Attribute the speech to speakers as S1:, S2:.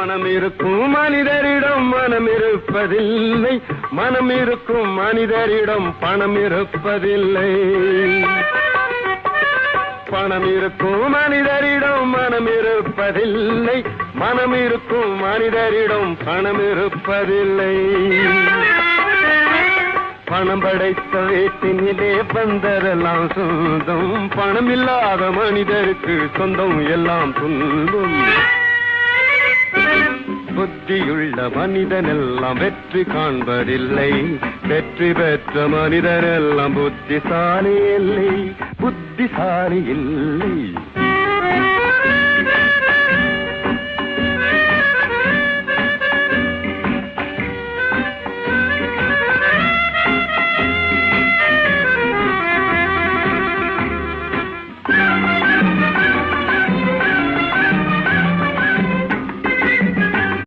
S1: மனம் இருக்கும் மனிதரிடம் மனம் இருப்பதில்லை, மனம் இருக்கும் மனிதரிடம் பணம் இருப்பதில்லை. பணம் இருக்கும் மனிதரிடம் மனம் இருப்பதில்லை, மனம் இருக்கும் மனிதரிடம் பணம் இருப்பதில்லை. பணம் படைத்த வீட்டினிலே வந்ததெல்லாம் சொந்தம், பணம் இல்லாத மனிதருக்கு சொந்தம் எல்லாம் துன்பம். புத்தியுள்ள மனிதனெல்லாம் வெற்றி காண்பதில்லை, வெற்றி பெற்ற மனிதனெல்லாம் புத்திசாலி இல்லை, புத்திசாலி இல்லை.